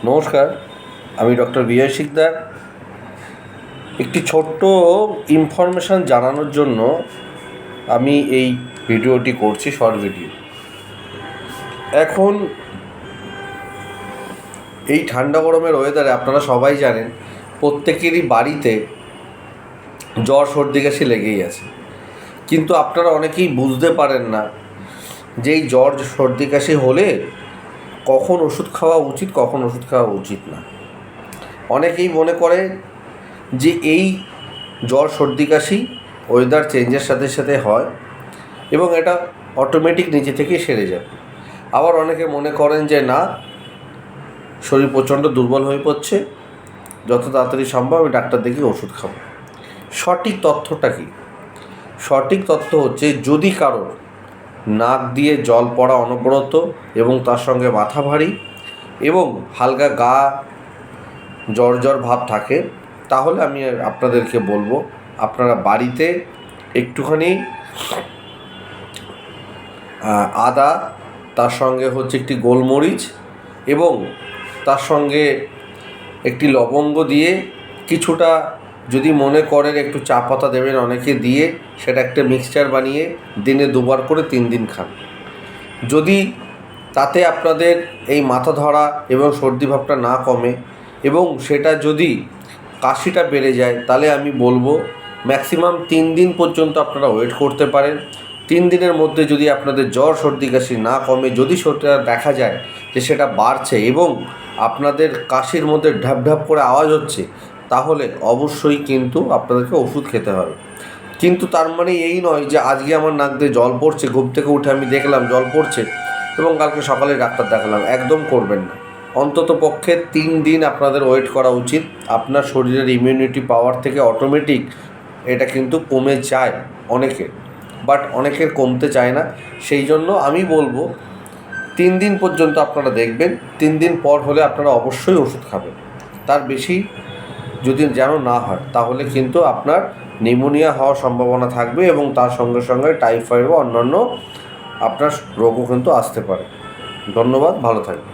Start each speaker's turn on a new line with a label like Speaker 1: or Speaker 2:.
Speaker 1: নমস্কার, আমি ডক্টর বিজয় শিকদার। একটি ছোট্ট ইনফরমেশান জানানোর জন্য আমি এই ভিডিওটি করছি, শর্ট ভিডিও। এখন এই ঠান্ডা গরমের ওয়েদারে আপনারা সবাই জানেন প্রত্যেকেরই বাড়িতে জ্বর সর্দি কাশি লেগেই আছে, কিন্তু আপনারা অনেকেই বুঝতে পারেন না যে এই জ্বর সর্দি কাশি হলে কখন ওষুধ খাওয়া উচিত, কখন ওষুধ খাওয়া উচিত না। অনেকেই মনে করে যে এই জ্বর সর্দি কাশি ওয়েদার চেঞ্জের সাথে সাথে হয় এবং এটা অটোমেটিক নিজে থেকেই সেরে যায়। আবার অনেকে মনে করেন যে না, শরীর প্রচণ্ড দুর্বল হয়ে পড়ছে, যত তাড়াতাড়ি সম্ভব আমি ডাক্তার দেখিয়ে ওষুধ খাবো। সঠিক তথ্যটা কী? সঠিক তথ্য হচ্ছে, যদি কারোর নাক দিয়ে জল পড়া অনবরত এবং তার সঙ্গে মাথা ভারী এবং হালকা গা জ্বর জ্বর ভাব থাকে, তাহলে আমি আপনাদেরকে বলবো আপনারা বাড়িতে একটুখানি আদা, তার সঙ্গে হচ্ছে একটি গোলমরিচ এবং তার সঙ্গে একটি লবঙ্গ দিয়ে কিছুটা, যদি মনে করেন একটু চা পাতা দেবেন অনেকে দিয়ে, সেটা একটা মিক্সচার বানিয়ে দিনে 2 বার করে 3 দিন খান। যদি তাতে আপনাদের এই মাথা ধরা এবং সর্দি ভাবটা না কমে এবং সেটা যদি কাশিটা বেড়ে যায়, তাহলে আমি বলবো ম্যাক্সিমাম 3 দিন পর্যন্ত আপনারা ওয়েট করতে পারেন। 3 দিনের মধ্যে যদি আপনাদের জ্বর সর্দি কাশি না কমে, যদি সেটা দেখা যায় যে সেটা বাড়ছে এবং আপনাদের কাশির মধ্যে ঢাপ ঢাপ করে আওয়াজ হচ্ছে, তাহলে অবশ্যই কিন্তু আপনাদেরকে ওষুধ খেতে হবে। কিন্তু তার মানে এই নয় যে আজকে আমার নাক দিয়ে জল পড়ছে, ঘুম থেকে উঠে আমি দেখলাম জল পড়ছে এবং কালকে সকালে ডাক্তার দেখালাম, একদম করবেন না। অন্তত পক্ষে 3 দিন আপনাদের ওয়েট করা উচিত। আপনার শরীরের ইমিউনিটি পাওয়ার থেকে অটোমেটিক এটা কিন্তু কমে যায় অনেকের, বাট অনেকের কমতে চায় না। সেই জন্য আমি বলবো 3 দিন পর্যন্ত আপনারা দেখবেন, 3 দিন পর হলে আপনারা অবশ্যই ওষুধ খাবেন। তার বেশি যদি যেন না হয়, তাহলে কিন্তু আপনার নিউমোনিয়া হওয়ার সম্ভাবনা থাকবে এবং তার সঙ্গে সঙ্গে টাইফয়েড বা অন্যান্য আপনার রোগও কিন্তু আসতে পারে। ধন্যবাদ, ভালো থাকবেন।